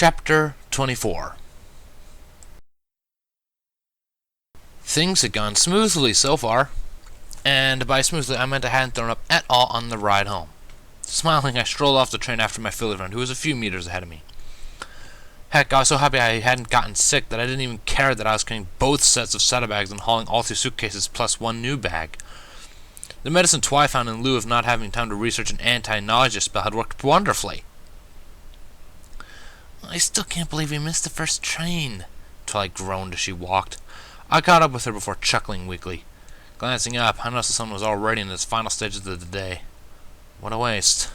Chapter 24. Things had gone smoothly so far, and by smoothly I meant I hadn't thrown up at all on the ride home. Smiling, I strolled off the train after my Philly friend, who was a few meters ahead of me. Heck, I was so happy I hadn't gotten sick that I didn't even care that I was carrying both sets of saddlebags and hauling all 2 suitcases plus 1 new bag. The medicine Twi found in lieu of not having time to research an anti-nausea spell had worked wonderfully. I still can't believe we missed the first train, Twilight groaned as she walked. I caught up with her before chuckling weakly. Glancing up, I noticed the sun was already in its final stages of the day. What a waste.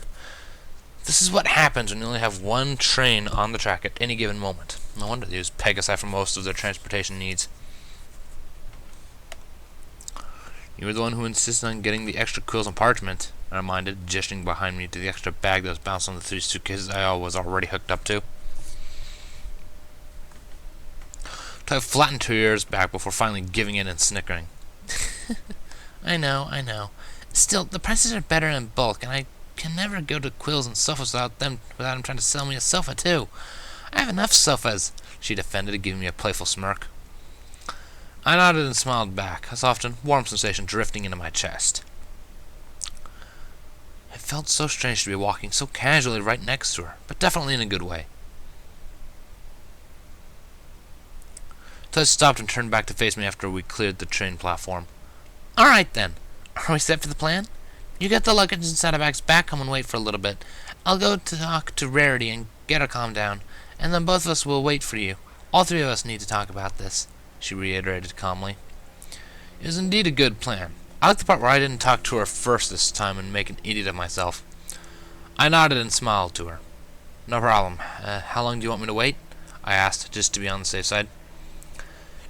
This is what happens when you only have one train on the track at any given moment. No wonder they use Pegasi for most of their transportation needs. You were the one who insisted on getting the extra quills and parchment, I reminded, gesturing behind me to the extra bag that was bounced on the 3 suitcases I was already hooked up to. Twilight flattened her ears back before finally giving in and snickering. I know. Still, the prices are better in bulk, and I can never go to quills and sofas without them trying to sell me a sofa, too. I have enough sofas, she defended, giving me a playful smirk. I nodded and smiled back, a soft and warm sensation drifting into my chest. It felt so strange to be walking so casually right next to her, but definitely in a good way. Twilight stopped and turned back to face me after we cleared the train platform. Alright then. Are we set for the plan? You get the luggage and saddlebags back home and wait for a little bit. I'll go to talk to Rarity and get her calmed down, and then both of us will wait for you. All 3 of us need to talk about this, she reiterated calmly. It was indeed a good plan. I liked the part where I didn't talk to her first this time and make an idiot of myself. I nodded and smiled to her. No problem. How long do you want me to wait? I asked, just to be on the safe side.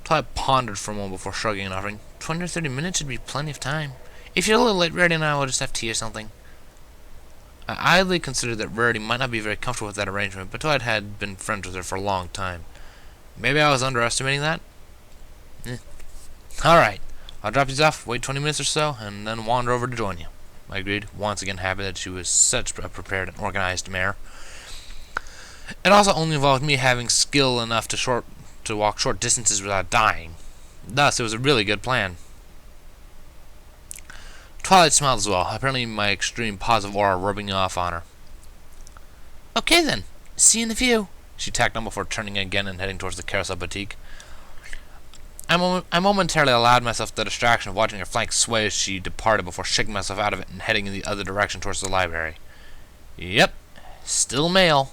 Twilight pondered for a moment before shrugging and offering, 20 or 30 minutes should be plenty of time. If you're a little late, Rarity and I will just have tea or something. I idly considered that Rarity might not be very comfortable with that arrangement, but Twilight had been friends with her for a long time. Maybe I was underestimating that? Alright, I'll drop these off, wait 20 minutes or so, and then wander over to join you. I agreed, once again happy that she was such a prepared and organized mare. It also only involved me having skill enough to walk short distances without dying. Thus, it was a really good plan. Twilight smiled as well, apparently my extreme positive aura rubbing off on her. Okay then, see you in a few, she tacked on before turning again and heading towards the Carousel Boutique. I momentarily allowed myself the distraction of watching her flank sway as she departed before shaking myself out of it and heading in the other direction towards the library. Yep, still mail.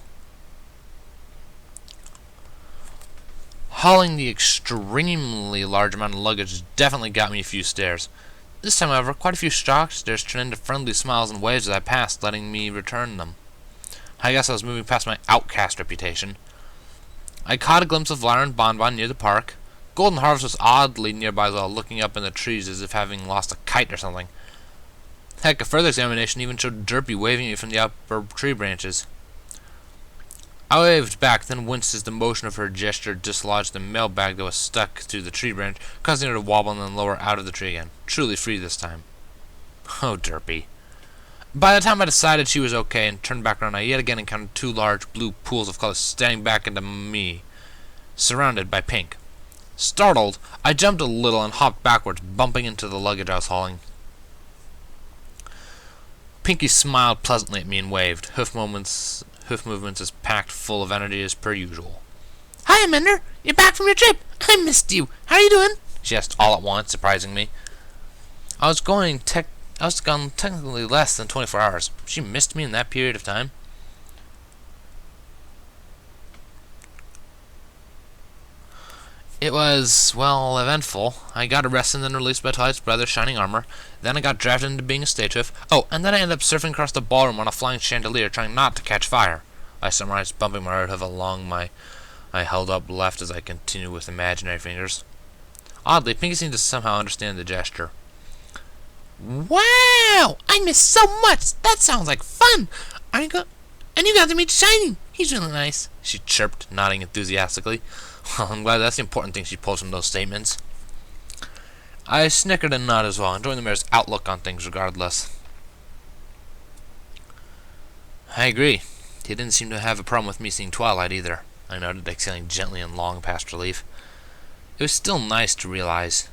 Hauling the extremely large amount of luggage definitely got me a few stares. This time, however, quite a few shocked stares turned into friendly smiles and waves as I passed, letting me return them. I guess I was moving past my outcast reputation. I caught a glimpse of Lyra and Bonbon near the park. Golden Harvest was oddly nearby as well, looking up in the trees as if having lost a kite or something. Heck, a further examination even showed Derpy waving at me from the upper tree branches. I waved back, then winced as the motion of her gesture dislodged the mailbag that was stuck to the tree branch, causing her to wobble and then lower out of the tree again. Truly free this time. Oh, Derpy. By the time I decided she was okay and turned back around, I yet again encountered 2 large blue pools of color staring back into me, surrounded by pink. Startled, I jumped a little and hopped backwards, bumping into the luggage I was hauling. Pinky smiled pleasantly at me and waved, hoof movements as packed full of energy as per usual. Hi, Amender! You're back from your trip! I missed you! How are you doing? She asked all at once, surprising me. I was gone technically less than 24 hours. She missed me in that period of time. It was, well, eventful. I got arrested and then released by Twilight's brother's shining armor. Then I got drafted into being a stage whiff. Oh, and then I ended up surfing across the ballroom on a flying chandelier, trying not to catch fire. I summarized, bumping my right hoof along my held up left as I continued with imaginary fingers. Oddly, Pinky seemed to somehow understand the gesture. Wow! I missed so much! That sounds like fun! And you got to meet Shiny! He's really nice, she chirped, nodding enthusiastically. Well, I'm glad that's the important thing she pulled from those statements. I snickered and nodded as well, enjoying the mayor's outlook on things regardless. I agree. He didn't seem to have a problem with me seeing Twilight either. I noted, exhaling gently in long past relief. It was still nice to realize.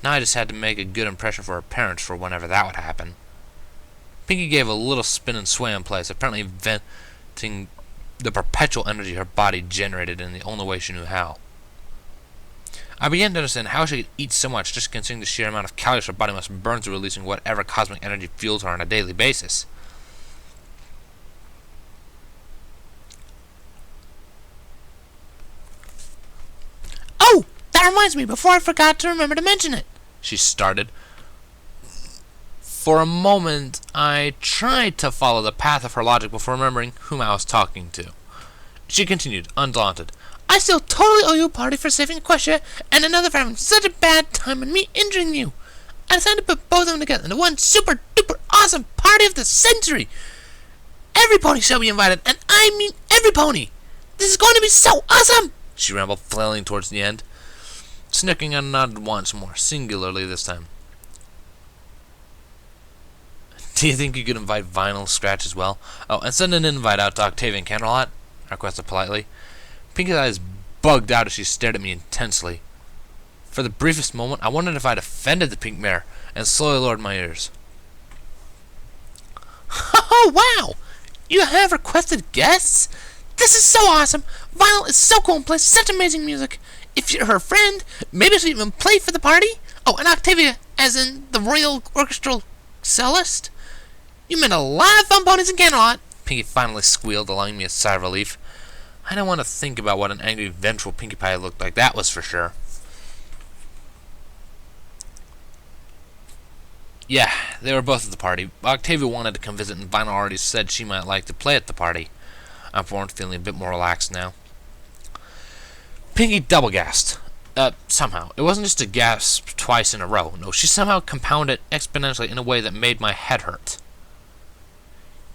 Now I just had to make a good impression for her parents for whenever that would happen. Pinky gave a little spin and sway in place, apparently venting the perpetual energy her body generated in the only way she knew how. I began to understand how she could eat so much, just considering the sheer amount of calories her body must burn through releasing whatever cosmic energy fuels her on a daily basis. Oh, that reminds me, before I forgot to remember to mention it, she started. For a moment, I tried to follow the path of her logic before remembering whom I was talking to. She continued, undaunted. I still totally owe you a party for saving Equestria and another for having such a bad time and me injuring you. I decided to put both of them together into one super duper awesome party of the century. Every pony shall be invited, and I mean every pony. This is going to be so awesome, she rambled, flailing towards the end. Snicking, I nodded once more, singularly this time. Do you think you could invite Vinyl Scratch as well? Oh, and send an invite out to Octavian Candlelight? I requested politely. Pinky's eyes bugged out as she stared at me intensely. For the briefest moment, I wondered if I'd offended the pink mare, and slowly lowered my ears. Oh, wow! You have requested guests? This is so awesome! Vinyl is so cool and plays such amazing music. If you're her friend, maybe she'll even play for the party. Oh, and Octavia, as in the Royal Orchestral Cellist. You met a lot of fun ponies in Candlelight, Pinky finally squealed, allowing me a sigh of relief. I didn't want to think about what an angry, vengeful Pinkie Pie looked like, that was for sure. Yeah, they were both at the party. Octavia wanted to come visit, and Vinyl already said she might like to play at the party. I'm feeling a bit more relaxed now. Pinky double gasped. Somehow. It wasn't just a gasp twice in a row. No, she somehow compounded exponentially in a way that made my head hurt.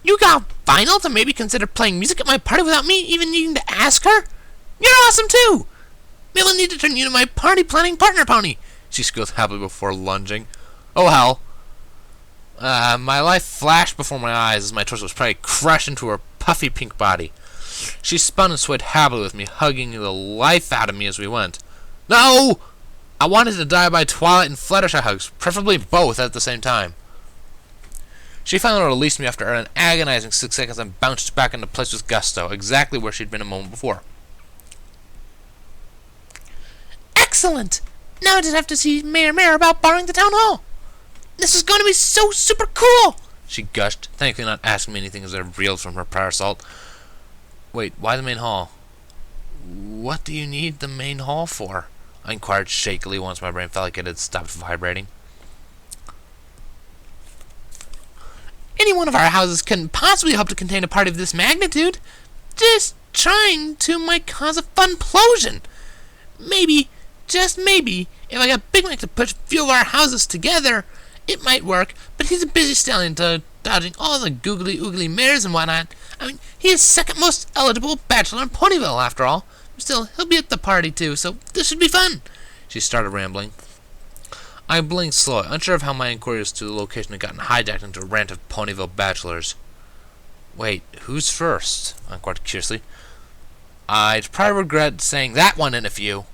You got Vinyl to maybe consider playing music at my party without me even needing to ask her? You're awesome too! Maybe I'll need to turn you into my party planning partner pony, she squealed happily before lunging. Oh hell. My life flashed before my eyes as my torso was probably crushed into her puffy pink body. She spun and swayed happily with me, hugging the life out of me as we went. No! I wanted to die by Twilight and Fluttershy hugs, preferably both at the same time. She finally released me after an agonizing 6 seconds and bounced back into place with gusto, exactly where she'd been a moment before. Excellent! Now I just have to see Mayor about borrowing the town hall. This is going to be so super cool! She gushed, thankfully not asking me anything as I reeled from her prior assault. Wait, why the main hall? What do you need the main hall for? I inquired shakily once my brain felt like it had stopped vibrating. Any one of our houses couldn't possibly hope to contain a party of this magnitude. Just trying to might cause a funplosion. Maybe, just maybe, if I got Big Mac to put a few of our houses together, it might work, but he's a busy stallion dodging all the googly oogly mares and whatnot. I mean, he is second most eligible bachelor in Ponyville, after all. Still, he'll be at the party too, so this should be fun. She started rambling. I blinked slowly, unsure of how my inquiries to the location had gotten hijacked into a rant of Ponyville bachelors. Wait, who's first? I inquired curiously. I'd probably regret saying that one in a few.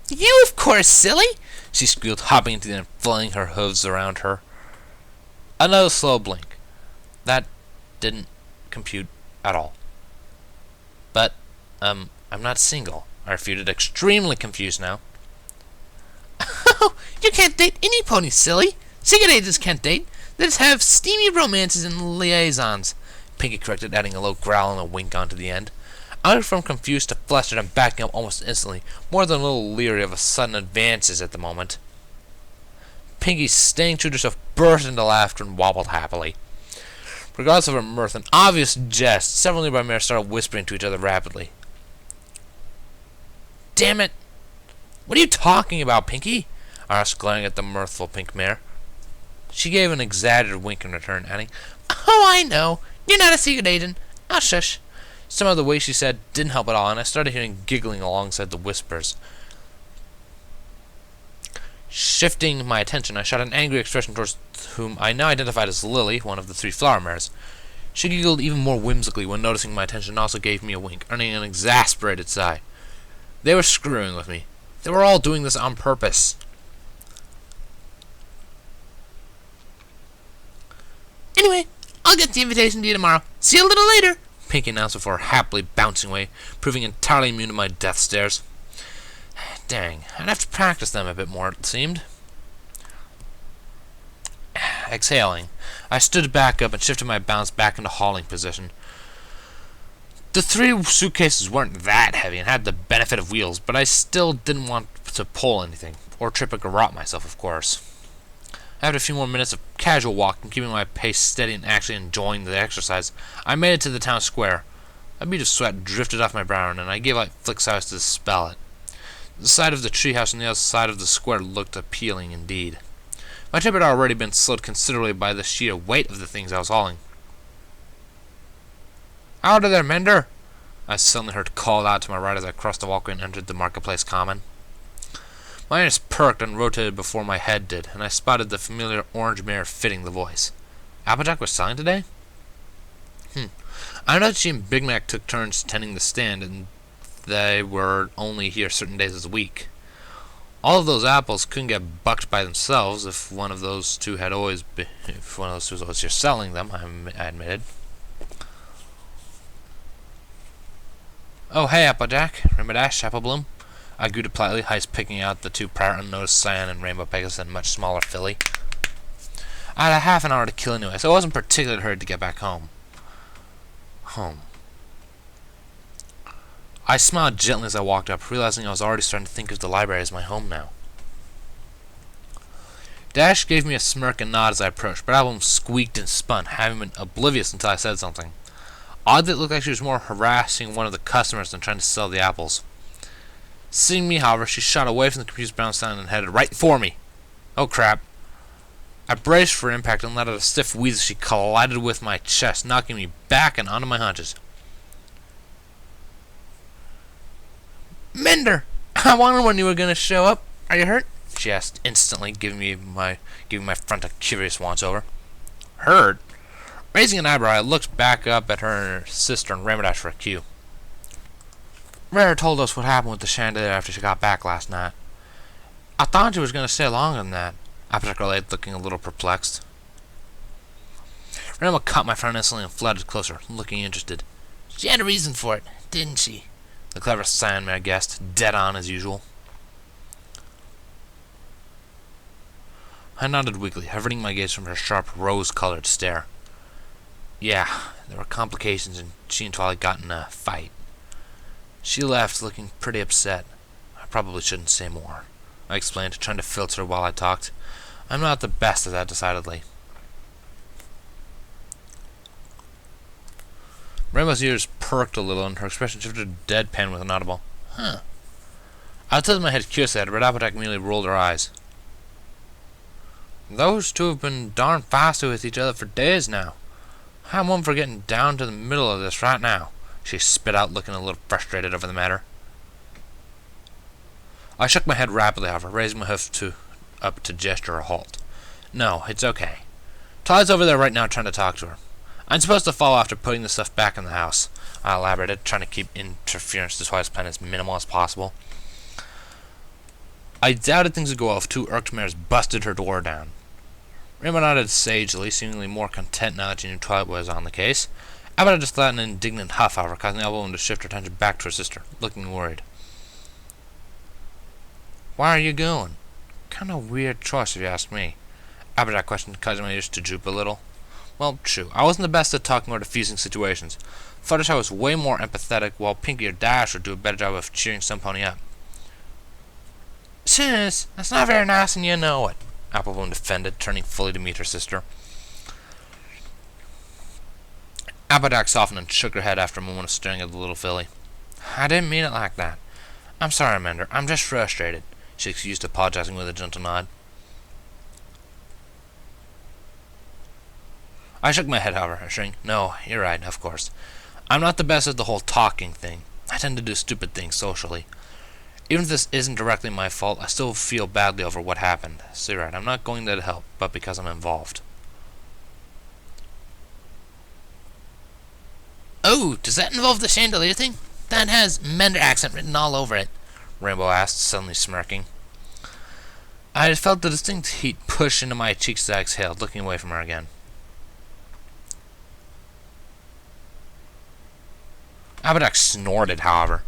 You, of course, silly! She squealed, hopping into the end, flinging her hooves around her. Another slow blink. That didn't compute at all. But, I'm not single, I refuted, extremely confused now. Oh, you can't date any pony, silly. Single agents can't date. They just have steamy romances and liaisons, Pinky corrected, adding a low growl and a wink onto the end. I went from confused to flustered and backing up almost instantly, more than a little leery of sudden advances at the moment. Pinky, staying true to herself, burst into laughter and wobbled happily. Regardless of her mirth and obvious jest, several nearby mares started whispering to each other rapidly. Damn it! What are you talking about, Pinky? I asked, glaring at the mirthful pink mare. She gave an exaggerated wink in return, adding, Oh, I know. You're not a secret agent. I'll shush. Some of the way she said didn't help at all, and I started hearing giggling alongside the whispers. Shifting my attention, I shot an angry expression towards whom I now identified as Lily, one of the 3 flower mares. She giggled even more whimsically when noticing my attention and also gave me a wink, earning an exasperated sigh. They were screwing with me. They were all doing this on purpose. Anyway, I'll get the invitation to you tomorrow. See you a little later, Pinky announced before happily bouncing away, proving entirely immune to my death stares. Dang, I'd have to practice them a bit more, it seemed. Exhaling, I stood back up and shifted my balance back into hauling position. The 3 suitcases weren't that heavy and had the benefit of wheels, but I still didn't want to pull anything, or trip or garrot myself, of course. After a few more minutes of casual walking, keeping my pace steady and actually enjoying the exercise, I made it to the town square. A bead of sweat drifted off my brow, and I gave out flicks eyes to dispel it. The side of the treehouse on the other side of the square looked appealing indeed. My trip had already been slowed considerably by the sheer weight of the things I was hauling. "Out of there, Mender!" I suddenly heard called out to my right as I crossed the walkway and entered the marketplace common. My ears perked and rotated before my head did, and I spotted the familiar orange mare fitting the voice. Applejack was selling today? I know that she and Big Mac took turns tending the stand, and they were only here certain days of the week. All of those apples couldn't get bucked by themselves if one of those two was here selling them, I admitted. "Oh, hey, Applejack. Remember Dash, Applebloom?" I greeted politely, Heist picking out the 2 prior unnoticed Cyan and Rainbow Pegasus and much smaller filly. I had a half an hour to kill anyway, so I wasn't particularly hurried to get back home. I smiled gently as I walked up, realizing I was already starting to think of the library as my home now. Dash gave me a smirk and nod as I approached, but Applebloom squeaked and spun, having been oblivious until I said something. Oddly, it looked like she was more harassing one of the customers than trying to sell the apples. Seeing me, however, she shot away from the computer's bound sound and headed right for me. Oh crap. I braced for impact and let out a stiff wheeze as she collided with my chest, knocking me back and onto my haunches. Mender, I wondered when you were going to show up. Are you hurt? She asked instantly, giving my front a curious once-over. Hurt? Raising an eyebrow, I looked back up at her and her sister and ran for a cue. Rare told us what happened with the chandelier after she got back last night. I thought you was going to stay longer than that, Applejack relayed, looking a little perplexed. Rama caught my friend instantly and flooded closer, looking interested. She had a reason for it, didn't she? The clever Cyan mare guessed, dead on as usual. I nodded weakly, averting my gaze from her sharp, rose-colored stare. Yeah, there were complications, and she and Twilight got in a fight. She left, looking pretty upset. I probably shouldn't say more, I explained, trying to filter while I talked. I'm not the best at that, decidedly. Rainbow's ears perked a little, and her expression shifted to deadpan with an audible, "Huh." I tilted my head curiously at her, but Applejack merely rolled her eyes. "Those two have been darn feisty with each other for days now. I'm one for getting down to the middle of this right now," she spit out, looking a little frustrated over the matter. I shook my head rapidly, however, raising my hoof up to gesture a halt. "No, it's okay. Todd's over there right now trying to talk to her. I'm supposed to follow after putting the stuff back in the house," I elaborated, trying to keep interference to Twilight's plan as minimal as possible. I doubted things would go well if 2 irked mares busted her door down. Rainbow nodded sagely, seemingly more content now that she knew Twilight was on the case. Abbott just let an indignant huff, however, causing the elbow to shift her attention back to her sister, looking worried. "Why are you going?" "Kind of weird choice, if you ask me," Applejack questioned, causing my ears to droop a little. Well, true, I wasn't the best at talking or diffusing situations. Fluttershy was way more empathetic, while Pinky or Dash would do a better job of cheering some pony up. "Sis, that's not very nice and you know it," Applebloom defended, turning fully to meet her sister. Applejack softened and shook her head after a moment of staring at the little filly. "I didn't mean it like that. I'm sorry, Mender. I'm just frustrated," she excused, apologizing with a gentle nod. I shook my head, however, assuring, "No, you're right, of course. I'm not the best at the whole talking thing. I tend to do stupid things socially. Even if this isn't directly my fault, I still feel badly over what happened. So you're right, I'm not going there to help, but because I'm involved." Oh, does that involve the chandelier thing? That has Mender accent written all over it, Rainbow asked, suddenly smirking. I had felt the distinct heat push into my cheeks as I exhaled, looking away from her again. Abaddon snorted, however.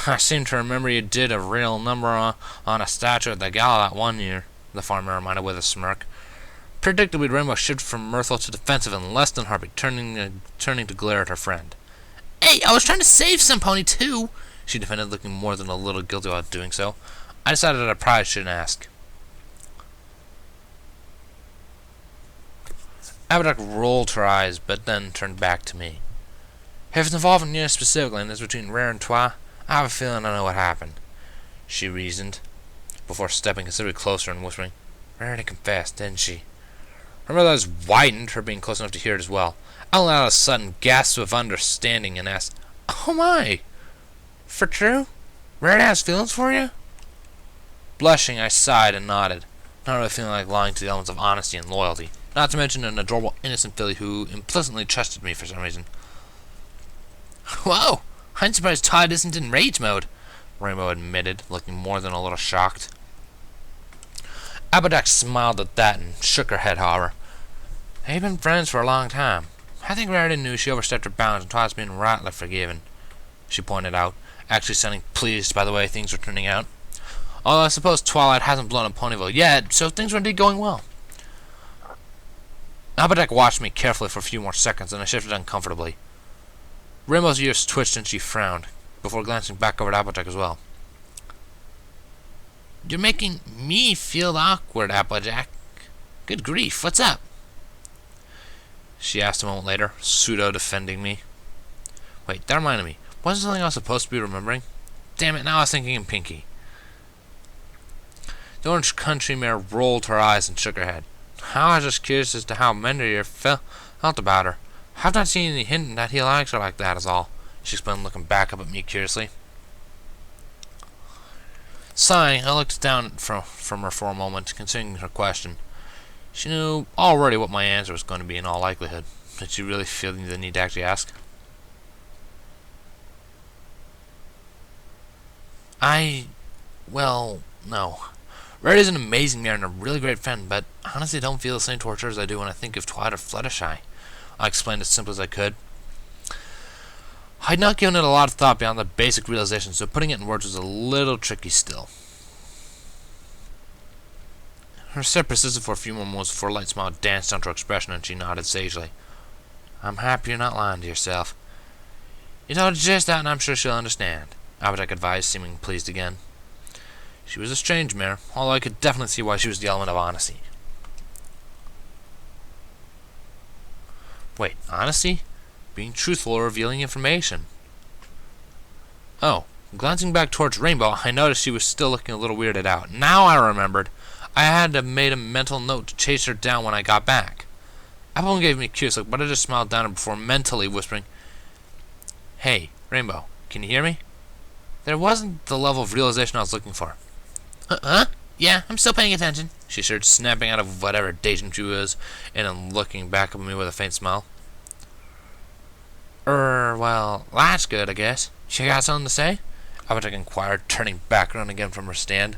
I seem to remember you did a real number on a statue at the gala that one year, the farmer reminded with a smirk. Predictably, Rainbow shifted from mirthful to defensive in less than a heartbeat, turning to glare at her friend. Hey, I was trying to save some pony too, she defended, looking more than a little guilty about doing so. I decided that I probably shouldn't ask. Abaddon rolled her eyes, but then turned back to me. If it's involving you specifically, and it's between Rare and Toi, I have a feeling I know what happened, she reasoned, before stepping considerably closer and whispering, Rarity confessed, didn't she? Her mother's eyes widened, her being close enough to hear it as well. I let out a sudden gasp of understanding and asked, Oh my! For true? Rarity has feelings for you? Blushing, I sighed and nodded, not really feeling like lying to the elements of honesty and loyalty, not to mention an adorable, innocent filly who implicitly trusted me for some reason. Whoa! I'm surprised Todd isn't in rage mode, Rainbow admitted, looking more than a little shocked. Abaddon smiled at that and shook her head, however. They've been friends for a long time. I think Rarity knew she overstepped her bounds and Todd's been rightly forgiven, she pointed out, actually sounding pleased by the way things were turning out. Although I suppose Twilight hasn't blown up Ponyville yet, so things are indeed going well. Abaddon watched me carefully for a few more seconds, and I shifted uncomfortably. Rainbow's ears twitched and she frowned, before glancing back over at Applejack as well. You're making me feel awkward, Applejack. Good grief, what's up? She asked a moment later, pseudo-defending me. Wait, that reminded me. Wasn't something I was supposed to be remembering? Damn it, now I was thinking in Pinky. The orange country mare rolled her eyes and shook her head. I was just curious as to how Mender felt about her. I've not seen any hint that he likes her like that, is all, she explained, looking back up at me curiously. Sighing, I looked down from her for a moment, considering her question. She knew already what my answer was going to be in all likelihood. Did she really feel the need to actually ask? Well, no. Rarity's an amazing mare and a really great friend, but honestly I don't feel the same towards her as I do when I think of Twilight or Fluttershy. I explained as simply as I could. I'd not given it a lot of thought beyond the basic realization, so putting it in words was a little tricky still. Her step persisted for a few more moments before a light smile danced onto her expression and she nodded sagely. I'm happy you're not lying to yourself. You told her just that and I'm sure she'll understand, Applejack advised, seeming pleased again. She was a strange mare, although I could definitely see why she was the element of honesty. Wait, honesty? Being truthful or revealing information? Oh, glancing back towards Rainbow, I noticed she was still looking a little weirded out. Now I remembered. I had to made a mental note to chase her down when I got back. Apple gave me a curious look, but I just smiled down at her before mentally whispering, Hey, Rainbow, can you hear me? There wasn't the level of realization I was looking for. Huh? Yeah, I'm still paying attention, she assured, snapping out of whatever daydream she was, and then looking back at me with a faint smile. Well, that's good, I guess. You got something to say? Applejack inquired, turning back around again from her stand.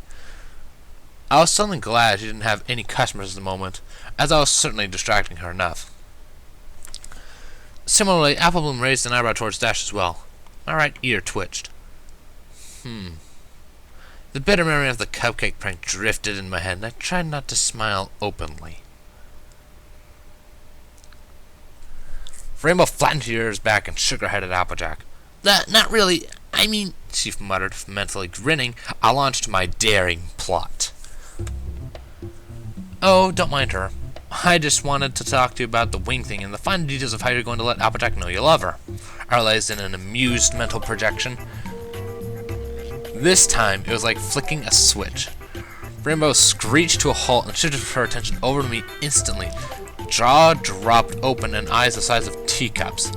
I was suddenly glad she didn't have any customers at the moment, as I was certainly distracting her enough. Similarly, Applebloom raised an eyebrow towards Dash as well. My right ear twitched. The bitter memory of the cupcake prank drifted in my head, and I tried not to smile openly. Rainbow flattened her ears back and shook her head at Applejack. Not really. I mean, she muttered, mentally grinning. I launched my daring plot. Oh, don't mind her. I just wanted to talk to you about the wing thing and the fine details of how you're going to let Applejack know you love her, I realized in an amused mental projection. This time, it was like flicking a switch. Rainbow screeched to a halt and shifted her attention over to me instantly. Jaw dropped open and eyes the size of teacups.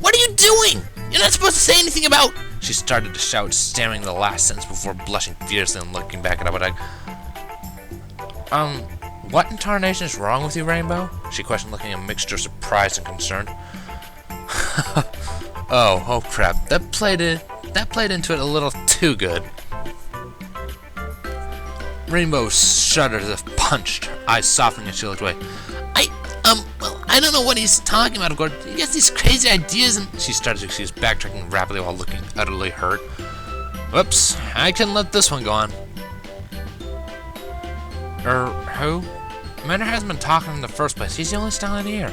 What are you doing? You're not supposed to say anything about... She started to shout, stammering the last sentence before blushing fiercely and looking back at Applejack. What in tarnation is wrong with you, Rainbow? She questioned, looking a mixture of surprise and concern. Oh crap. That played into it a little too good. Rainbow shuddered as if punched, her eyes softening as she looked away. Well, I don't know what he's talking about, of course. He gets these crazy ideas and... She started to excuse, backtracking rapidly while looking utterly hurt. Whoops, I couldn't let this one go on. Who? Mender hasn't been talking in the first place. He's the only style in here.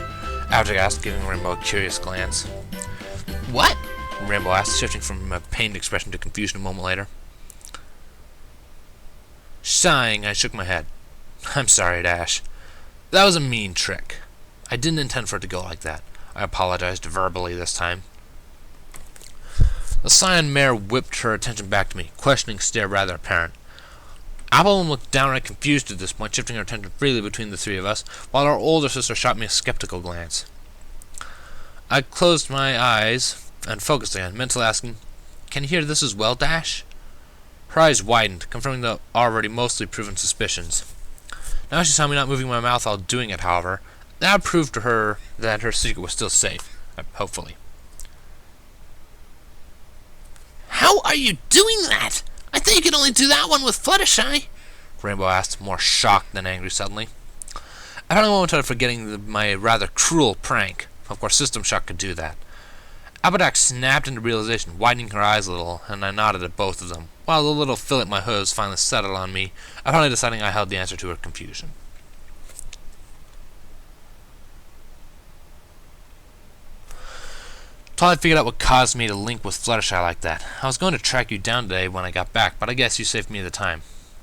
Abject asked, giving Rainbow a curious glance. What? Rainbow asked, shifting from a pained expression to confusion a moment later. Sighing, I shook my head. I'm sorry, Dash. That was a mean trick. I didn't intend for it to go like that. I apologized verbally this time. The Scion mare whipped her attention back to me, questioning stare rather apparent. Applewoman looked downright confused at this point, shifting her attention freely between the three of us, while our older sister shot me a skeptical glance. I closed my eyes and focused again, mentally asking, "Can you hear this as well, Dash?" Her eyes widened, confirming the already mostly proven suspicions. Now she saw me not moving my mouth while doing it, however. That proved to her that her secret was still safe, hopefully. How are you doing that? I thought you could only do that one with Fluttershy. Rainbow asked, more shocked than angry suddenly. I had a moment of forgetting my rather cruel prank. Of course, System Shock could do that. Applejack snapped into realization, widening her eyes a little, and I nodded at both of them, while the little fillet in my hooves finally settled on me, apparently deciding I held the answer to her confusion. Till I figured out what caused me to link with Fluttershy like that. I was going to track you down today when I got back, but I guess you saved me the time.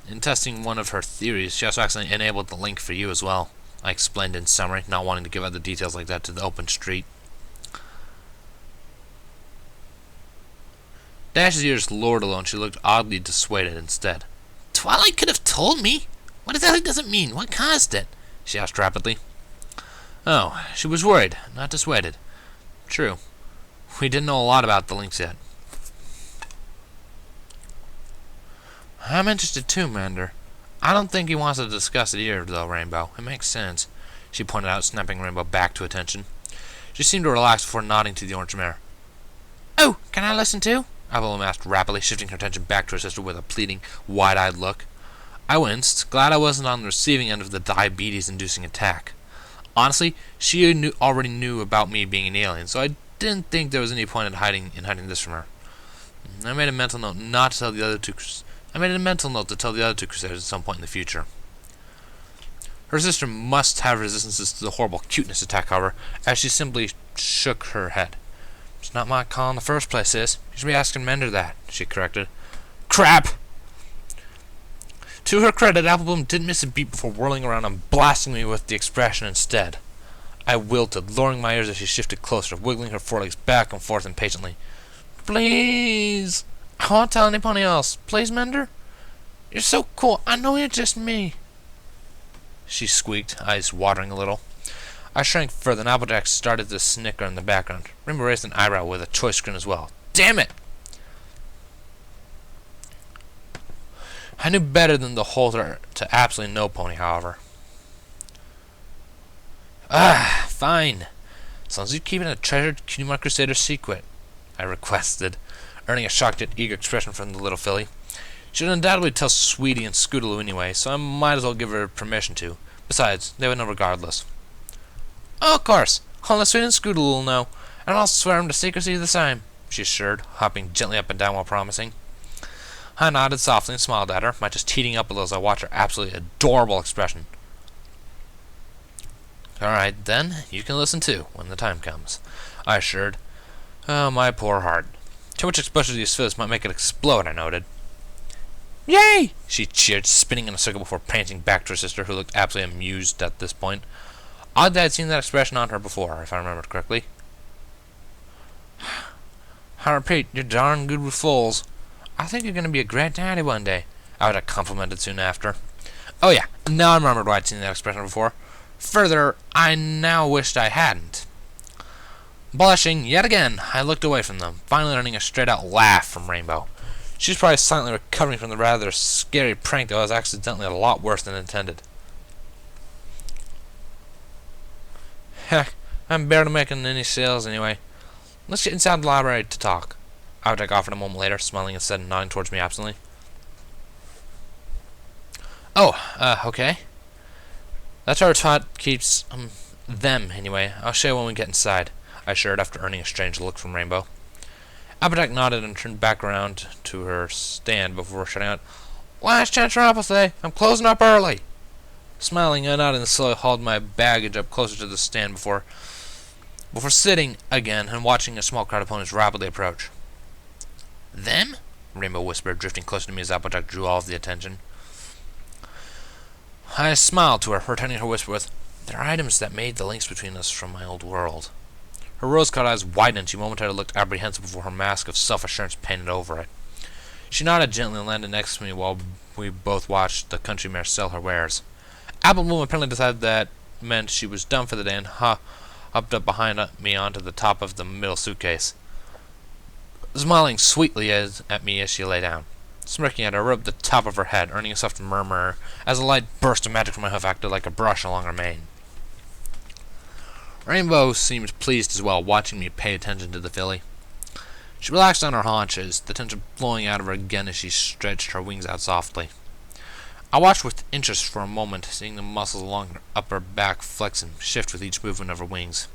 In testing one of her theories, she also accidentally enabled the link for you as well. I explained in summary, not wanting to give other details like that to the open street. Dash's ears lowered a little, and she looked oddly dissuaded instead. Twilight could have told me. What exactly does it mean? What caused it? She asked rapidly. Oh, she was worried, not dissuaded. True. We didn't know a lot about the links yet. I'm interested too, Mander. I don't think he wants to discuss it here, though, Rainbow. It makes sense, she pointed out, snapping Rainbow back to attention. She seemed to relax before nodding to the orange mare. Oh, can I listen too? Applewoman asked rapidly, shifting her attention back to her sister with a pleading, wide-eyed look. I winced, glad I wasn't on the receiving end of the diabetes-inducing attack. Honestly, she already knew about me being an alien, so I didn't think there was any point in hiding this from her. I made a mental note to tell the other two Crusaders at some point in the future. Her sister must have resistances to the horrible cuteness attack, however, as she simply shook her head. It's not my call in the first place, sis. You should be asking Mender that, she corrected. Crap! To her credit, Applebloom didn't miss a beat before whirling around and blasting me with the expression instead. I wilted, lowering my ears as she shifted closer, wiggling her forelegs back and forth impatiently. Please! I won't tell anybody else. Please, Mender? You're so cool. I know you're just me. She squeaked, eyes watering a little. I shrank further, and Applejack started to snicker in the background. Rainbow raised an eyebrow with a choice grin as well. Damn it! I knew better than to hold her to absolutely no pony, however. Fine. As long as you keep it a treasured Cutie Crusader secret, I requested, earning a shocked yet eager expression from the little filly. She'd undoubtedly tell Sweetie and Scootaloo anyway, so I might as well give her permission to. Besides, they would know regardless. Oh, of course. Only Sweetie and Scootaloo will know, and I'll swear 'em to secrecy the same, she assured, hopping gently up and down while promising. I nodded softly and smiled at her, my just heating up a little as I watched her absolutely adorable expression. Alright, then, you can listen too, when the time comes, I assured. Oh, my poor heart. Too much exposure to these fillies might make it explode, I noted. Yay! She cheered, spinning in a circle before prancing back to her sister, who looked absolutely amused at this point. Odd that I'd seen that expression on her before, if I remembered correctly. I repeat, you're darn good with foals. I think you're going to be a great daddy one day, I would have complimented soon after. Oh yeah, now I remembered why I'd seen that expression before. Further, I now wished I hadn't. Blushing yet again, I looked away from them, finally earning a straight-out laugh from Rainbow. She was probably silently recovering from the rather scary prank that was accidentally a lot worse than intended. Heck, I'm barely making any sales anyway. Let's get inside the library to talk, Applejack offered a moment later, smiling instead and nodding towards me absently. Oh, okay. That's our thought keeps, them, anyway. I'll show you when we get inside, I assured after earning a strange look from Rainbow. Applejack nodded and turned back around to her stand before shouting out, "Last chance for Applesay! I'm closing up early!" Smiling, I nodded and slowly hauled my baggage up closer to the stand before sitting again and watching a small crowd of ponies rapidly approach. "Them?" Rainbow whispered, drifting closer to me as Applejack drew all of the attention. I smiled to her, returning her whisper with, "They're items that made the links between us from my old world." Her rose-colored eyes widened and she momentarily looked apprehensive before her mask of self-assurance painted over it. She nodded gently and landed next to me while we both watched the country mare sell her wares. Apple Bloom apparently decided that meant she was done for the day and hopped up behind me onto the top of the middle suitcase, smiling sweetly at me as she lay down. Smirking at her, rubbed the top of her head, earning a soft murmur as a light burst of magic from my hoof acted like a brush along her mane. Rainbow seemed pleased as well, watching me pay attention to the filly. She relaxed on her haunches, the tension flowing out of her again as she stretched her wings out softly. I watched with interest for a moment, seeing the muscles along her upper back flex and shift with each movement of her wings.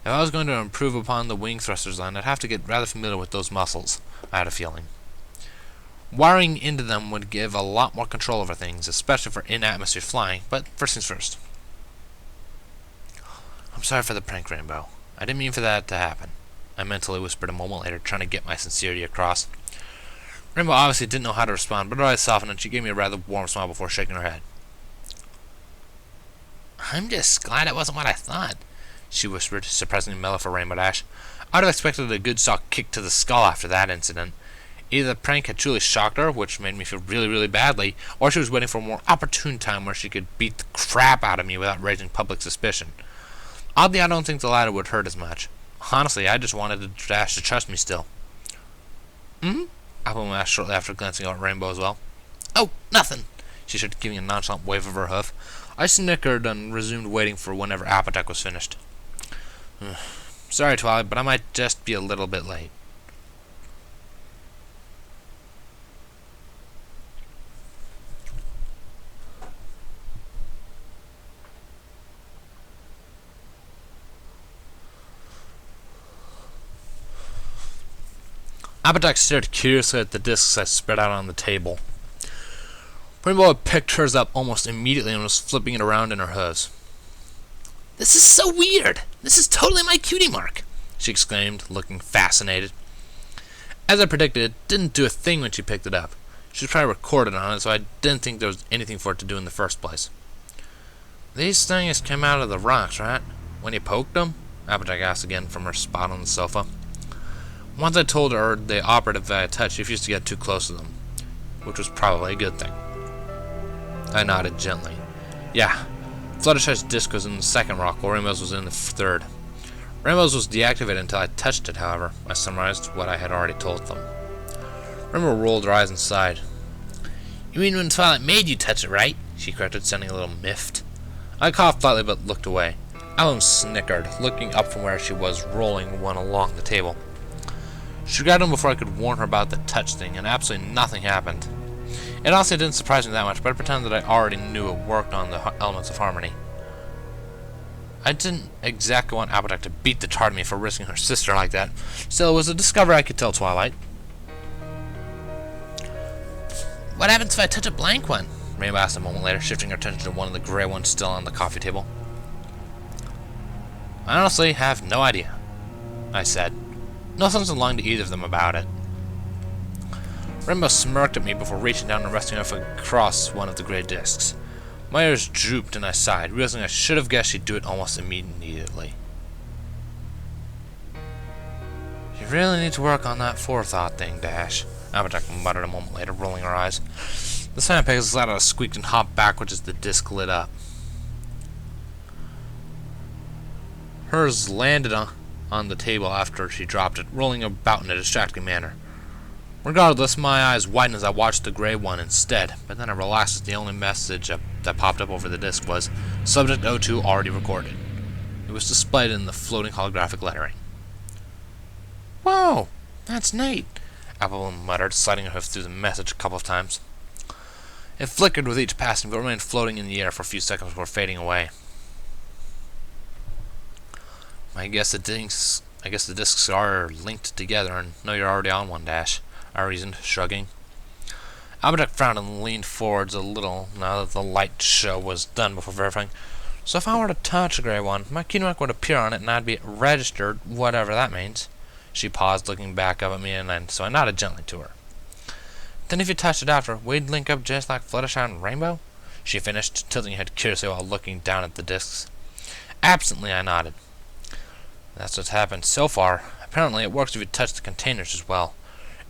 If I was going to improve upon the wing thrusters line, I'd have to get rather familiar with those muscles, I had a feeling. Wiring into them would give a lot more control over things, especially for in-atmosphere flying, but first things first. "I'm sorry for the prank, Rainbow. I didn't mean for that to happen," I mentally whispered a moment later, trying to get my sincerity across. Rainbow obviously didn't know how to respond, but her eyes softened and she gave me a rather warm smile before shaking her head. "I'm just glad it wasn't what I thought," she whispered, surprisingly mellow for Rainbow Dash. I would have expected a good soft kick to the skull after that incident. Either the prank had truly shocked her, which made me feel really, really badly, or she was waiting for a more opportune time where she could beat the crap out of me without raising public suspicion. Oddly, I don't think the latter would hurt as much. Honestly, I just wanted Dash to trust me still. Apple asked shortly after glancing at Rainbow as well. "Oh, nothing," she said, giving a nonchalant wave of her hoof. I snickered and resumed waiting for whenever Applejack was finished. "Sorry, Twilight, but I might just be a little bit late." Applejack stared curiously at the discs I spread out on the table. Rainbow had picked hers up almost immediately and was flipping it around in her hooves. "This is so weird! This is totally my cutie mark!" she exclaimed, looking fascinated. As I predicted, it didn't do a thing when she picked it up. She was probably recorded on it, so I didn't think there was anything for it to do in the first place. "These things came out of the rocks, right? When you poked them?" Applejack asked again from her spot on the sofa. Once I told her the operative I had touched refused to get too close to them, which was probably a good thing. I nodded gently. "Yeah, Fluttershy's disc was in the second rock, while Rainbow's was in the third. Rainbow's was deactivated until I touched it, however," I summarized what I had already told them. Rainbow rolled her eyes and sighed. "You mean when Twilight made you touch it, right?" she corrected, sounding a little miffed. I coughed slightly but looked away. Ellen snickered, looking up from where she was rolling one along the table. She grabbed him before I could warn her about the touch thing, and absolutely nothing happened. It honestly didn't surprise me that much, but I pretended that I already knew it worked on the elements of harmony. I didn't exactly want Applejack to beat the tar out of me for risking her sister like that. Still, it was a discovery I could tell Twilight. "What happens if I touch a blank one?" Rainbow asked a moment later, shifting her attention to one of the gray ones still on the coffee table. "I honestly have no idea," I said. No sense in lying to either of them about it. Rainbow smirked at me before reaching down and resting across one of the gray discs. My ears drooped and I sighed, realizing I should have guessed she'd do it almost immediately. "You really need to work on that forethought thing, Dash," Applejack muttered a moment later, rolling her eyes. The sound Pegasus let out a squeak and hopped backwards as the disc lit up. Hers landed on the table after she dropped it, rolling about in a distracting manner. Regardless, my eyes widened as I watched the gray one instead, but then I relaxed as the only message that popped up over the disc was, "Subject 02 already recorded." It was displayed in the floating holographic lettering. Whoa, that's neat, Applebloom muttered, sliding her hoof through the message a couple of times. It flickered with each passing, but remained floating in the air for a few seconds before fading away. I guess the discs are linked together, and no, you're already on one, Dash, I reasoned, shrugging. Applejack frowned and leaned forwards a little now that the light show was done before verifying. So if I were to touch a grey one, my key mark would appear on it and I'd be registered, whatever that means. She paused, looking back up at me, so I nodded gently to her. Then if you touched it after, we'd link up just like Fluttershy and Rainbow? She finished, tilting her head curiously while looking down at the discs. Absently, I nodded. That's what's happened so far. Apparently it works if you touch the containers as well.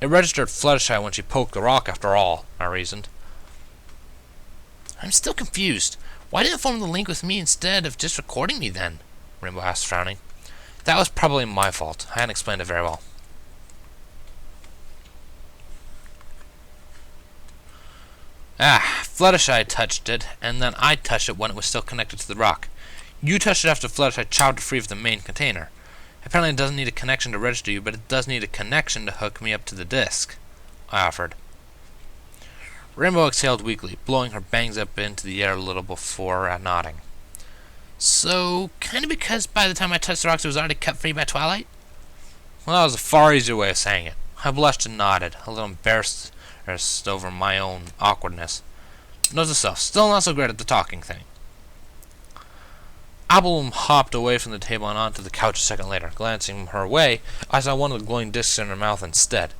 It registered Fluttershy when she poked the rock after all, I reasoned. I'm still confused. Why didn't it form the link with me instead of just recording me then? Rainbow asked, frowning. That was probably my fault. I hadn't explained it very well. Fluttershy touched it, and then I touched it when it was still connected to the rock. You touched it after Fluttershy chowed free of the main container. Apparently it doesn't need a connection to register you, but it does need a connection to hook me up to the disc, I offered. Rainbow exhaled weakly, blowing her bangs up into the air a little before nodding. So, kinda because by the time I touched the rocks it was already cut free by Twilight? Well, that was a far easier way of saying it. I blushed and nodded, a little embarrassed over my own awkwardness. Note to self, still not so great at the talking thing. Applebloom hopped away from the table and onto the couch a second later. Glancing her way, I saw one of the glowing discs in her mouth instead.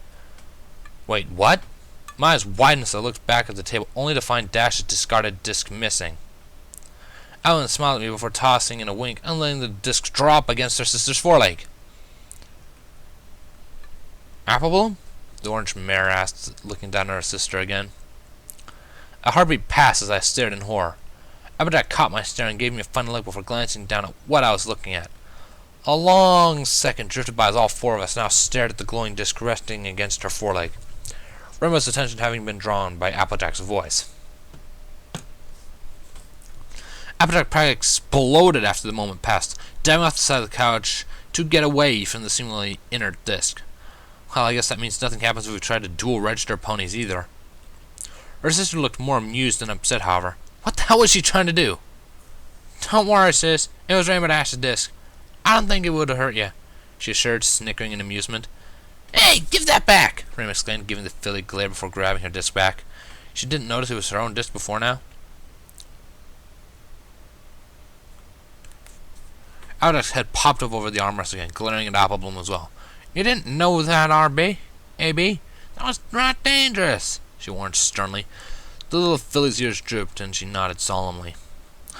Wait, what? My eyes widened as I looked back at the table, only to find Dash's discarded disc missing. Ellen smiled at me before tossing in a wink and letting the disc drop against her sister's foreleg. Applebloom? The orange mare asked, looking down at her sister again. A heartbeat passed as I stared in horror. Applejack caught my stare and gave me a funny look before glancing down at what I was looking at. A long second drifted by as all four of us now stared at the glowing disc resting against her foreleg. Rainbow's attention having been drawn by Applejack's voice. Applejack practically exploded after the moment passed, diving off the side of the couch to get away from the seemingly inert disc. Well, I guess that means nothing happens if we try to dual register ponies either. Her sister looked more amused than upset, however. What the hell was she trying to do? Don't worry, sis. It was Rainbow Dash's disc. I don't think it would have hurt you, she assured, snickering in amusement. Hey, give that back! Rainbow exclaimed, giving the filly glare before grabbing her disc back. She didn't notice it was her own disc before now. Applejack's head popped up over the armrest again, glaring at Applebloom as well. You didn't know that, R.B.? A.B.? That was right dangerous, she warned sternly. The little filly's ears drooped, and she nodded solemnly.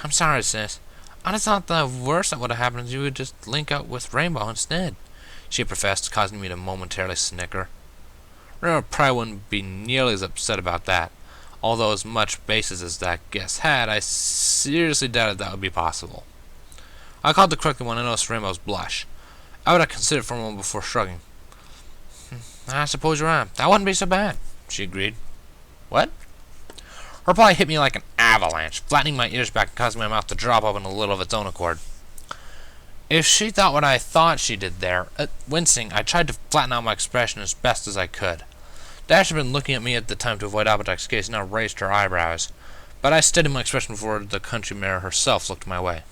I'm sorry, sis. I just thought the worst that would have happened is you would just link up with Rainbow instead, she professed, causing me to momentarily snicker. Rainbow probably wouldn't be nearly as upset about that. Although as much basis as that guess had, I seriously doubted that would be possible. I called it correctly when I noticed Rainbow's blush. I would have considered for a moment before shrugging. I suppose you're right. That wouldn't be so bad, she agreed. What? Her reply hit me like an avalanche, flattening my ears back and causing my mouth to drop open a little of its own accord. If she thought what I thought she did there, wincing, I tried to flatten out my expression as best as I could. Dash had been looking at me at the time to avoid Applejack's gaze and now raised her eyebrows, but I steadied my expression before the country mare herself looked my way.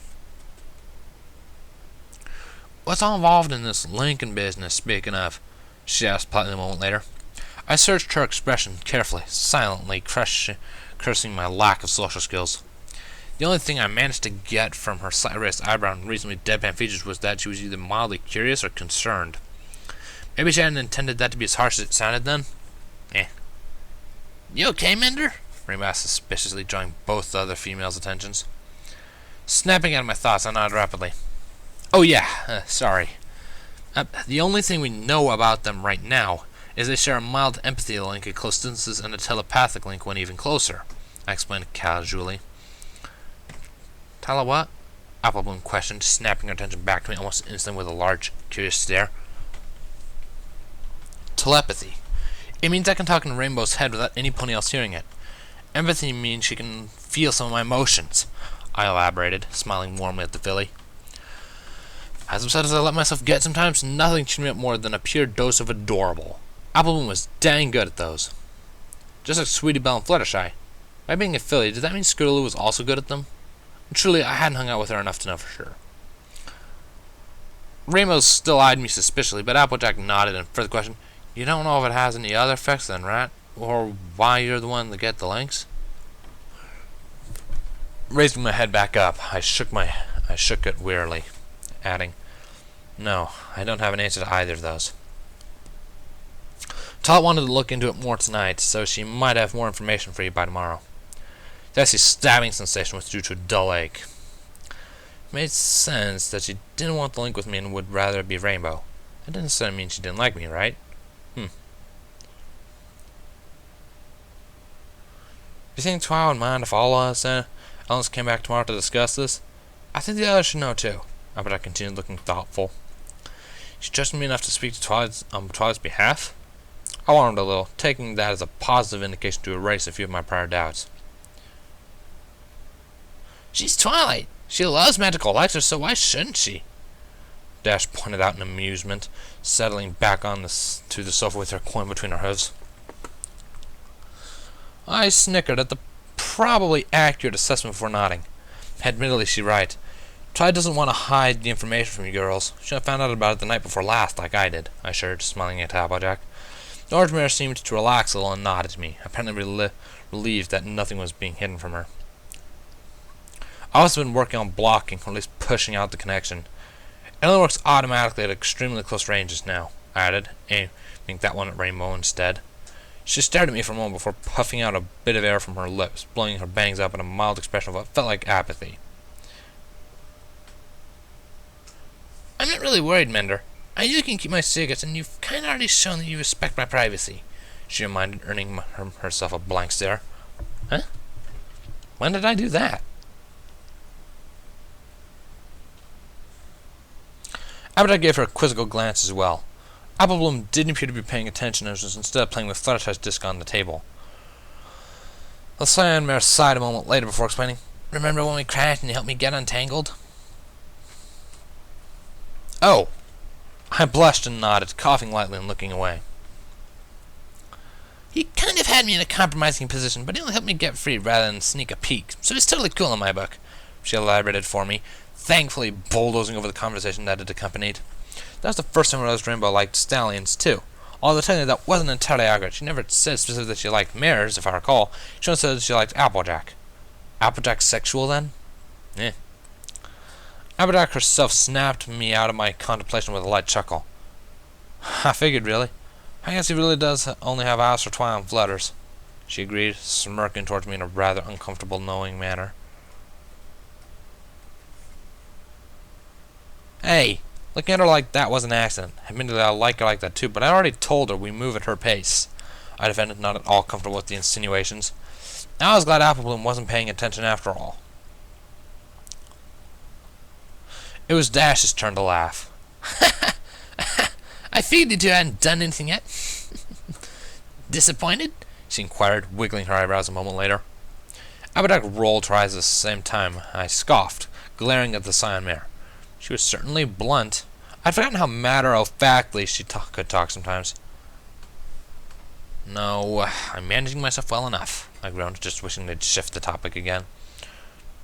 What's all involved in this Lincoln business, speaking of? She asked politely a moment later. I searched her expression carefully, silently cursing my lack of social skills. The only thing I managed to get from her slightly raised eyebrow and reasonably deadpan features was that she was either mildly curious or concerned. Maybe she hadn't intended that to be as harsh as it sounded then? You okay, Mender? Rainbow asked suspiciously, drawing both the other females' attentions. Snapping out of my thoughts, I nodded rapidly. Oh yeah, sorry. The only thing we know about them right now is they share a mild empathy link at close distances and a telepathic link when even closer, I explained casually. Tell her what? Applebloom questioned, snapping her attention back to me almost instantly with a large, curious stare. Telepathy. It means I can talk in Rainbow's head without any pony else hearing it. Empathy means she can feel some of my emotions, I elaborated, smiling warmly at the filly. As upset as I let myself get sometimes, nothing cheered me up more than a pure dose of adorable. Applebloom was dang good at those. Just like Sweetie Belle and Fluttershy. By being a filly, did that mean Scootaloo was also good at them? And truly, I hadn't hung out with her enough to know for sure. Rainbow still eyed me suspiciously, but Applejack nodded and further questioned, "You don't know if it has any other effects then, right? Or why you're the one to get the links?" Raising my head back up, I shook it wearily, adding, "No, I don't have an answer to either of those." Tot wanted to look into it more tonight, so she might have more information for you by tomorrow. Dicey's stabbing sensation was due to a dull ache. It made sense that she didn't want the link with me and would rather it be Rainbow. That didn't necessarily mean she didn't like me, right? Do you think Twilight would mind if all of us Ellis came back tomorrow to discuss this? I think the others should know too. But I continued looking thoughtful. She trusted me enough to speak to Twilight's behalf? I warmed a little, taking that as a positive indication to erase a few of my prior doubts. She's Twilight. She loves magical elixirs, so why shouldn't she? Dash pointed out in amusement, settling back to the sofa with her coin between her hooves. I snickered at the probably accurate assessment before nodding. Admittedly, she's right. Twilight doesn't want to hide the information from you girls. She should have found out about it the night before last, like I did, I assured, smiling at Applejack. The orange mare seemed to relax a little and nodded to me, apparently relieved that nothing was being hidden from her. I also been working on blocking, or at least pushing out the connection. It only works automatically at extremely close ranges now, I added, aiming that one at Rainbow instead. She stared at me for a moment before puffing out a bit of air from her lips, blowing her bangs up in a mild expression of what felt like apathy. I'm not really worried, Mender. I know you can keep my secrets, and you've kind of already shown that you respect my privacy, she reminded, earning herself a blank stare. Huh? When did I do that? Applejack gave her a quizzical glance as well. Applebloom didn't appear to be paying attention and was instead playing with Fluttershy's disc on the table. The Cyan Mare sighed a moment later before explaining, "Remember when we crashed and you helped me get untangled?" "Oh!" I blushed and nodded, coughing lightly and looking away. "He kind of had me in a compromising position, but he only helped me get free rather than sneak a peek, so he's totally cool in my book," she elaborated for me, thankfully bulldozing over the conversation that it accompanied. That was the first time I realized Rainbow liked stallions, too. Although technically that wasn't entirely accurate. She never said specifically that she liked mares, if I recall. She only said that she liked Applejack. Applejack sexual, then? Eh. Applejack herself snapped me out of my contemplation with a light chuckle. I figured, really. I guess he really does only have eyes for Twilight and Flutters, she agreed, smirking towards me in a rather uncomfortable, knowing manner. Hey, looking at her like that was an accident. Admittedly, I like her like that too, but I already told her we move at her pace. I defended, not at all comfortable with the insinuations. I was glad Applebloom wasn't paying attention after all. It was Dash's turn to laugh. "I figured you two hadn't done anything yet." "Disappointed?" she inquired, wiggling her eyebrows a moment later. Applejack rolled her eyes at the same time. I scoffed, glaring at the Cyan Mare. She was certainly blunt. I'd forgotten how matter-of-factly she could talk sometimes. "No, I'm managing myself well enough," I groaned, just wishing they'd shift the topic again.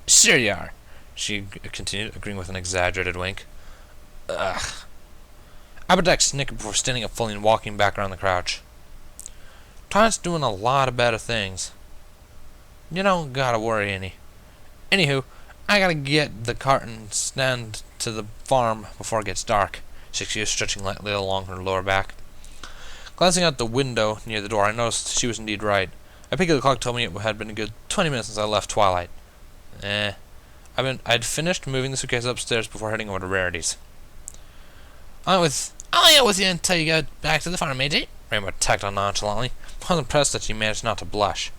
"Sure you are," she continued, agreeing with an exaggerated wink. Ugh. Applejack snickered before standing up fully and walking back around the crouch. Twilight's doing a lot of better things. You don't gotta worry any. Anywho, I gotta get the cart and stand to the farm before it gets dark. She was stretching lightly along her lower back. Glancing out the window near the door, I noticed she was indeed right. A peek at the clock told me it had been a good 20 minutes since I left Twilight. I'd finished moving the suitcase upstairs before heading over to Rarity's. I'll hang out with you until you go back to the farm, AJ," Rainbow tacked on nonchalantly. I was impressed that she managed not to blush.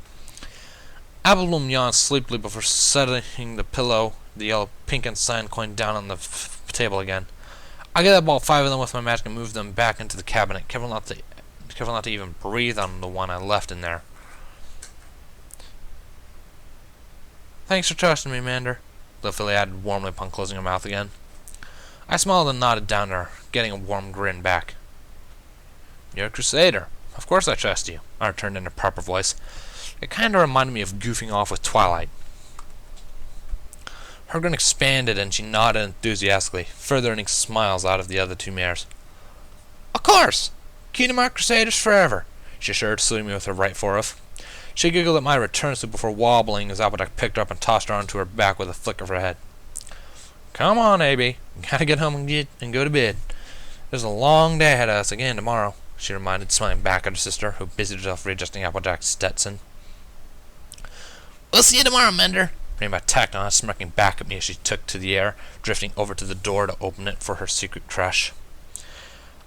Applebloom yawned sleepily before setting the pillow, the yellow, pink, and cyan coin down on the table again. I gathered about 5 of them with my magic and moved them back into the cabinet, careful not to even breathe on the one I left in there. "Thanks for trusting me, Mander," the filly added warmly upon closing her mouth again. I smiled and nodded down at her, getting a warm grin back. You're a crusader. Of course I trust you, I returned in a proper voice. It kinda reminded me of goofing off with Twilight. Her grin expanded and she nodded enthusiastically, furthering smiles out of the other two mares. Of course! Kingdom Hearts Crusaders forever, she assured, saluting me with her right forehoof. She giggled at my return salute before wobbling as Applejack picked her up and tossed her onto her back with a flick of her head. Come on, A.B. Gotta get home and go to bed. There's a long day ahead of us again tomorrow, she reminded, smiling back at her sister, who busied herself readjusting Applejack's Stetson. We'll see you tomorrow, Mender, Rainbow tacked on, smirking back at me as she took to the air, drifting over to the door to open it for her secret crush.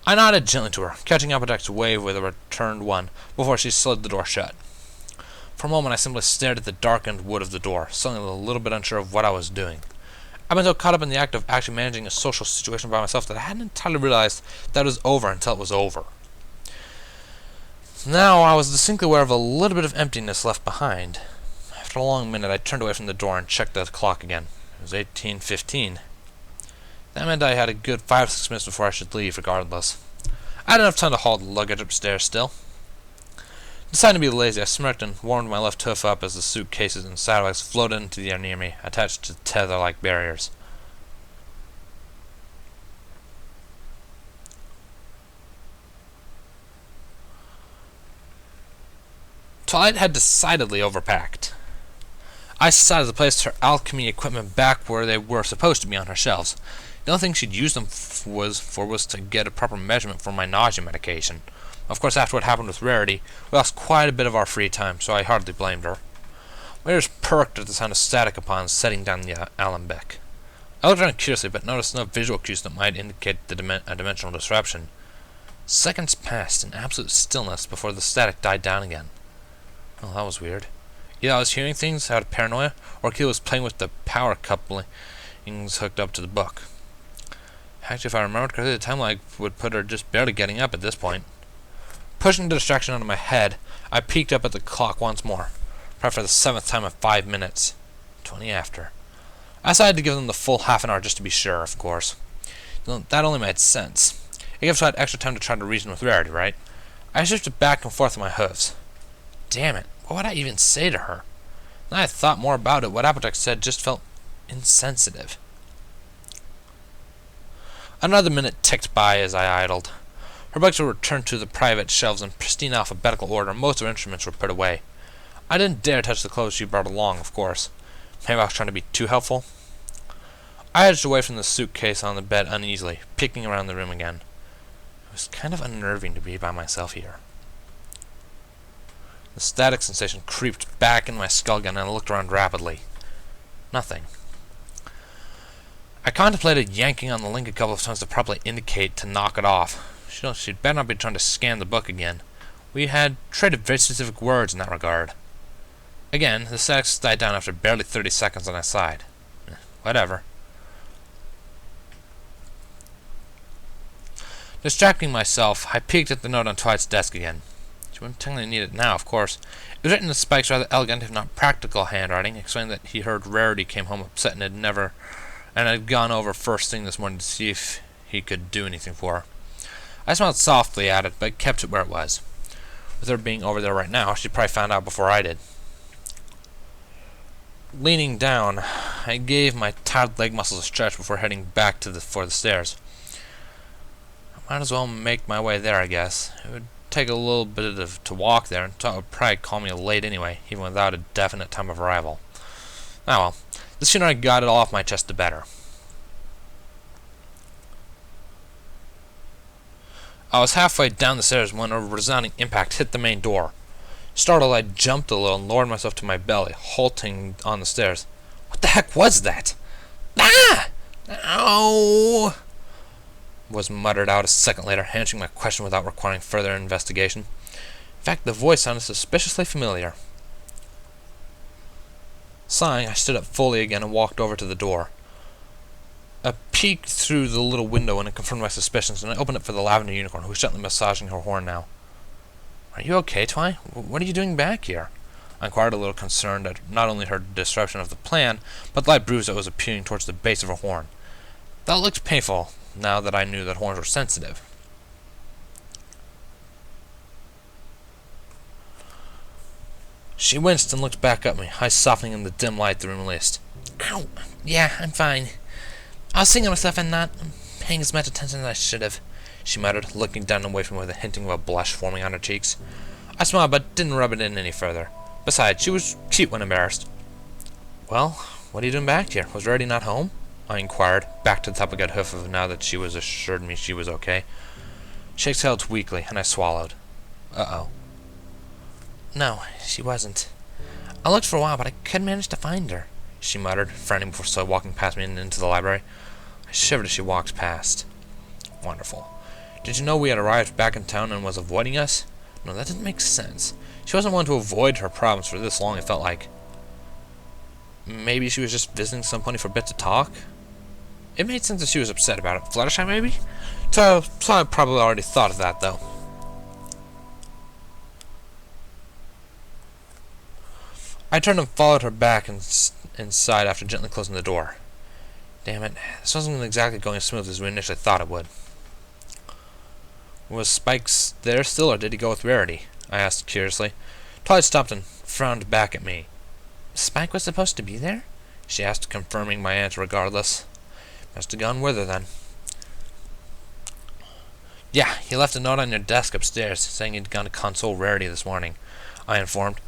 I nodded gently to her, catching Applejack's wave with a returned one, before she slid the door shut. For a moment I simply stared at the darkened wood of the door, suddenly a little bit unsure of what I was doing. I've been so caught up in the act of actually managing a social situation by myself that I hadn't entirely realized that it was over until it was over. Now I was distinctly aware of a little bit of emptiness left behind. After a long minute I turned away from the door and checked the clock again. It was 18:15. That meant I had a good 5 or 6 minutes before I should leave, regardless. I had enough time to haul the luggage upstairs still. Deciding to be lazy, I smirked and warmed my left hoof up as the suitcases and saddlebags floated into the air near me, attached to tether-like barriers. Twilight had decidedly overpacked. I decided to place her alchemy equipment back where they were supposed to be on her shelves. The only thing she'd used them was to get a proper measurement for my nausea medication. Of course, after what happened with Rarity, we lost quite a bit of our free time, so I hardly blamed her. My ears perked at the sound of static upon setting down the alembic. I looked around curiously, but noticed no visual cues that might indicate a dimensional disruption. Seconds passed in absolute stillness before the static died down again. Well, that was weird. Either I was hearing things out of paranoia, or Keel was playing with the power couplings hooked up to the book. Actually, if I remembered correctly, the timeline would put her just barely getting up at this point. Pushing the distraction out of my head, I peeked up at the clock once more, probably for the 7th time in 5 minutes. 20 after. I decided to give them the full half an hour just to be sure, of course. That only made sense. It gives I had extra time to try to reason with Rarity, right? I shifted back and forth with my hooves. Damn it, what would I even say to her? Now I thought more about it, what Applejack said just felt insensitive. Another minute ticked by as I idled. Her books were returned to the private shelves in pristine alphabetical order, and most of her instruments were put away. I didn't dare touch the clothes she brought along, of course. Maybe I was trying to be too helpful. I edged away from the suitcase on the bed uneasily, peeking around the room again. It was kind of unnerving to be by myself here. The static sensation creeped back in my skull again, and I looked around rapidly. Nothing. I contemplated yanking on the link a couple of times to probably indicate to knock it off. She'd better not be trying to scan the book again. We had traded very specific words in that regard. Again, the static died down after barely 30 seconds, and I sighed. Whatever. Distracting myself, I peeked at the note on Twilight's desk again. She wouldn't technically need it now, of course. It was written in Spike's rather elegant, if not practical, handwriting, explaining that he heard Rarity came home upset and had gone over first thing this morning to see if he could do anything for her. I smiled softly at it, but kept it where it was. With her being over there right now, she'd probably found out before I did. Leaning down, I gave my tired leg muscles a stretch before heading back for the stairs. I might as well make my way there, I guess. It would take a little bit to walk there, and it would probably call me late anyway, even without a definite time of arrival. Ah well, the sooner I got it all off my chest, the better. I was halfway down the stairs when a resounding impact hit the main door. Startled, I jumped a little and lowered myself to my belly, halting on the stairs. What the heck was that? Ah! Ow! Was muttered out a second later, answering my question without requiring further investigation. In fact, the voice sounded suspiciously familiar. Sighing, I stood up fully again and walked over to the door. I peeked through the little window and it confirmed my suspicions, and I opened it for the lavender unicorn, who was gently massaging her horn now. Are you okay, Twi? What are you doing back here? I inquired, a little concerned at not only her disruption of the plan, but the light bruise that was appearing towards the base of her horn. That looked painful, now that I knew that horns were sensitive. She winced and looked back at me, eyes softening in the dim light the room released. Ow! Yeah, I'm fine. I was thinking of myself and not paying as much attention as I should have, she muttered, looking down and away from me with a hinting of a blush forming on her cheeks. I smiled, but didn't rub it in any further. Besides, she was cute when embarrassed. Well, what are you doing back here? Was Rarity not home? I inquired, back to the top of a good hoof of now that she was assured me she was okay. She exhaled weakly, and I swallowed. Uh-oh. No, she wasn't. I looked for a while, but I couldn't manage to find her, she muttered, frowning before slowly walking past me and into the library. I shivered as she walked past. Wonderful. Did you know we had arrived back in town and was avoiding us? No, that didn't make sense. She wasn't one to avoid her problems for this long, it felt like. Maybe she was just visiting somebody for a bit to talk? It made sense that she was upset about it. Fluttershy, maybe? So I probably already thought of that, though. I turned and followed her back inside after gently closing the door. Damn it, this wasn't exactly going as smooth as we initially thought it would. Was Spikes there still, or did he go with Rarity? I asked curiously. Twilight stopped and frowned back at me. Spike was supposed to be there? She asked, confirming my answer regardless. Must have gone with her then. Yeah, he left a note on your desk upstairs, saying he'd gone to console Rarity this morning, I informed.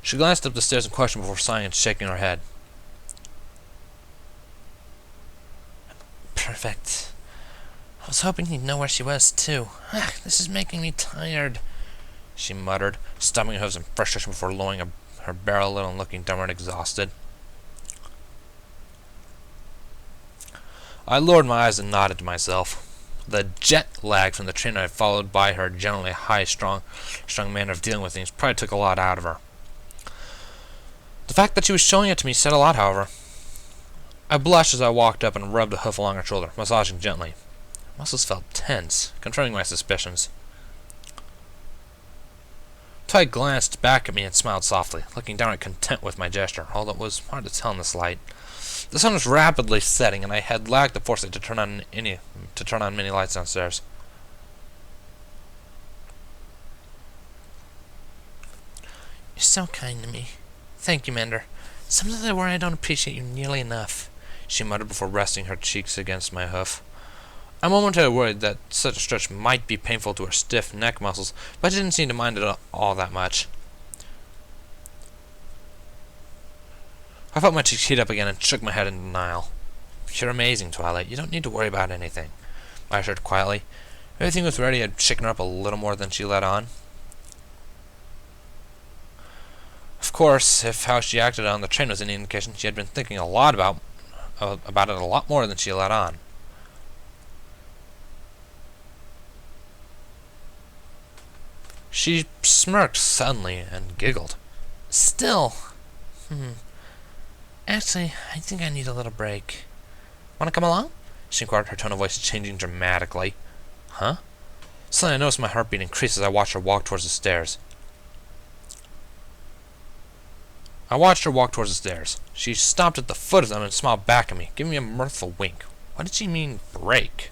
She glanced up the stairs in question before sighing and shaking her head. Perfect. I was hoping he'd know where she was, too. This is making me tired, she muttered, stomping her hooves in frustration before lowering her barrel a little and looking downward exhausted. I lowered my eyes and nodded to myself. The jet lag from the train ride followed by her generally high-strung manner of dealing with things probably took a lot out of her. The fact that she was showing it to me said a lot, however. I blushed as I walked up and rubbed a hoof along her shoulder, massaging gently. My muscles felt tense, confirming my suspicions. Twilight glanced back at me and smiled softly, looking downright content with my gesture, although it was hard to tell in this light. The sun was rapidly setting, and I had lacked the foresight to turn on many lights downstairs. You're so kind to me. Thank you, Mender. Sometimes I worry I don't appreciate you nearly enough, she muttered before resting her cheeks against my hoof. I momentarily worried that such a stretch might be painful to her stiff neck muscles, but she didn't seem to mind it all that much. I felt my cheeks heat up again and shook my head in denial. You're amazing, Twilight. You don't need to worry about anything, I assured quietly. Everything with Rarity had shaken her up a little more than she let on. Of course, if how she acted on the train was any indication, she had been thinking a lot about it a lot more than she let on. She smirked suddenly and giggled. Still, Actually, I think I need a little break. Want to come along? She inquired, her tone of voice changing dramatically. Huh? Suddenly I noticed my heartbeat increase as I watched her walk towards the stairs. She stopped at the foot of them and smiled back at me, giving me a mirthful wink. What did she mean, break?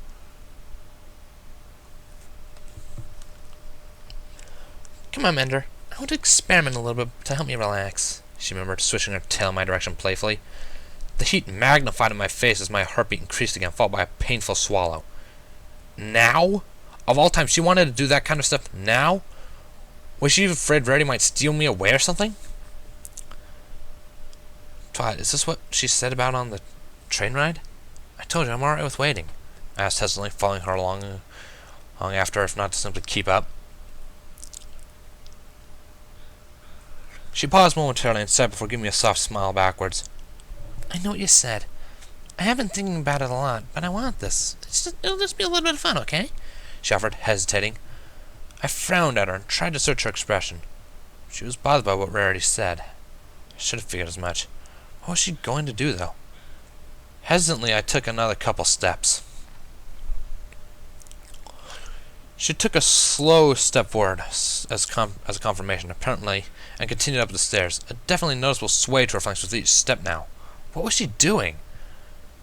Come on, Mender. I want to experiment a little bit to help me relax, she murmured, swishing her tail in my direction playfully. The heat magnified in my face as my heartbeat increased again, followed by a painful swallow. Now? Of all time, she wanted to do that kind of stuff now? Was she afraid Rarity might steal me away or something? Twilight, is this what she said about on the train ride? I told you, I'm alright with waiting, I asked hesitantly, following her along after her, if not to simply keep up. She paused momentarily and said before giving me a soft smile backwards. I know what you said. I have been thinking about it a lot, but I want this. It'll just be a little bit of fun, okay? She offered, hesitating. I frowned at her and tried to search her expression. She was bothered by what Rarity said. I should have figured as much. What was she going to do, though? Hesitantly, I took another couple steps. She took a slow step forward as a confirmation, apparently, and continued up the stairs. A definitely noticeable sway to her flanks with each step now. What was she doing?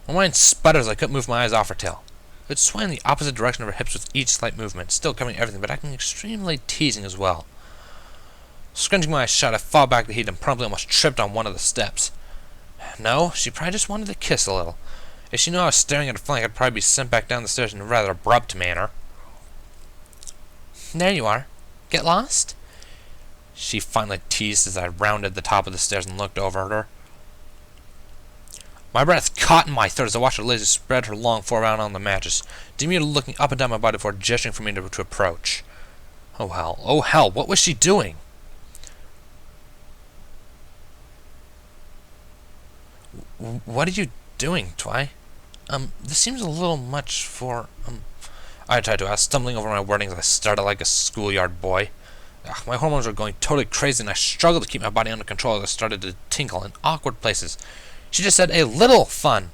My mind sputtered as I couldn't move my eyes off her tail. It would sway in the opposite direction of her hips with each slight movement, still covering everything, but acting extremely teasing as well. Scrunching my eyes shut, I fought back the heat and promptly almost tripped on one of the steps. No, she probably just wanted to kiss a little. If she knew I was staring at her flank, I'd probably be sent back down the stairs in a rather abrupt manner. There you are. Get lost? She finally teased as I rounded the top of the stairs and looked over at her. My breath caught in my throat as I watched her lazily spread her long forearm on the mattress, demurely looking up and down my body before gesturing for me to approach. Oh hell, what was she doing? What are you doing, Twy? This seems a little much for, I tried to ask, stumbling over my wording as I started like a schoolyard boy. My hormones were going totally crazy and I struggled to keep my body under control as I started to tinkle in awkward places. She just said a little fun.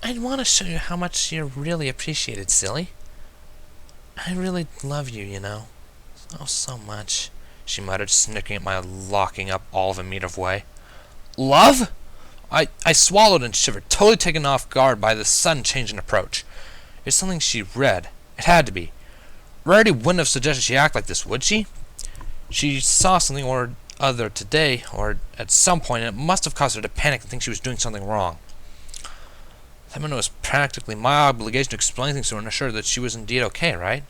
I'd want to show you how much you're really appreciated, silly. I really love you, you know. Oh, so much, she muttered, snicking at my locking up all of a meter of way. Love? I swallowed and shivered, totally taken off guard by the sudden change in approach. It was something she read. It had to be. Rarity wouldn't have suggested she act like this, would she? She saw something or other today, or at some point, and it must have caused her to panic and think she was doing something wrong. That meant it was practically my obligation to explain things to her and assure her that she was indeed okay, right?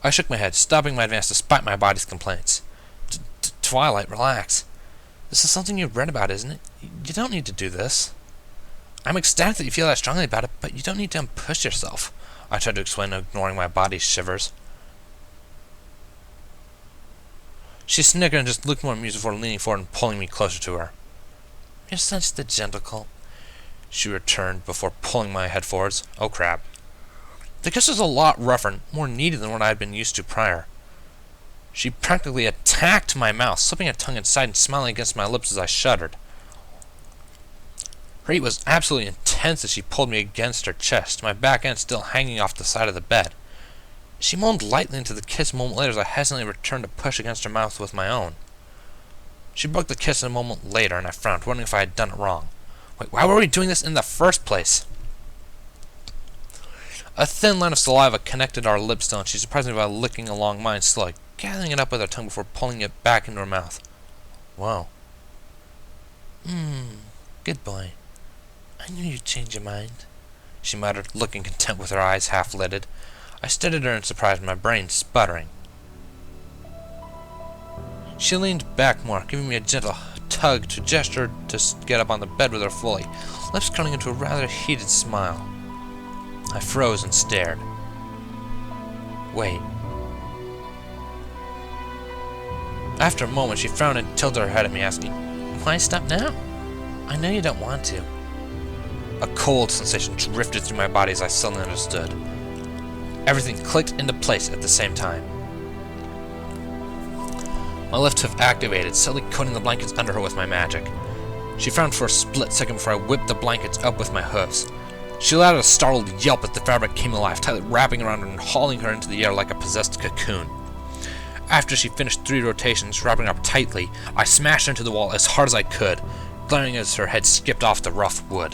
I shook my head, stopping my advance despite my body's complaints. Twilight, relax. This is something you've read about, isn't it? You don't need to do this. I'm ecstatic that you feel that strongly about it, but you don't need to push yourself, I tried to explain, ignoring my body's shivers. She snickered and just looked more amused before leaning forward and pulling me closer to her. You're such the gentle, she returned before pulling my head forwards. Oh crap. The kiss was a lot rougher and more needy than what I had been used to prior. She practically attacked my mouth, slipping her tongue inside and smiling against my lips as I shuddered. Her heat was absolutely intense as she pulled me against her chest, my back end still hanging off the side of the bed. She moaned lightly into the kiss a moment later as I hesitantly returned to push against her mouth with my own. She broke the kiss a moment later, and I frowned, wondering if I had done it wrong. Wait, why were we doing this in the first place? A thin line of saliva connected our lips still, and she surprised me by licking along mine slowly, gathering it up with her tongue before pulling it back into her mouth. Whoa. Good boy. I knew you'd change your mind, she muttered, looking content with her eyes half-lidded. I stared at her in surprise, my brain sputtering. She leaned back more, giving me a gentle tug to gesture to get up on the bed with her fully, lips curling into a rather heated smile. I froze and stared. Wait. After a moment, she frowned and tilted her head at me, asking, Why stop now? I know you don't want to. A cold sensation drifted through my body as I suddenly understood. Everything clicked into place at the same time. My left hoof activated, suddenly coating the blankets under her with my magic. She frowned for a split second before I whipped the blankets up with my hoofs. She let out a startled yelp as the fabric came alive, tightly wrapping around her and hauling her into the air like a possessed cocoon. After she finished 3 rotations, wrapping her up tightly, I smashed her into the wall as hard as I could, glaring as her head skipped off the rough wood.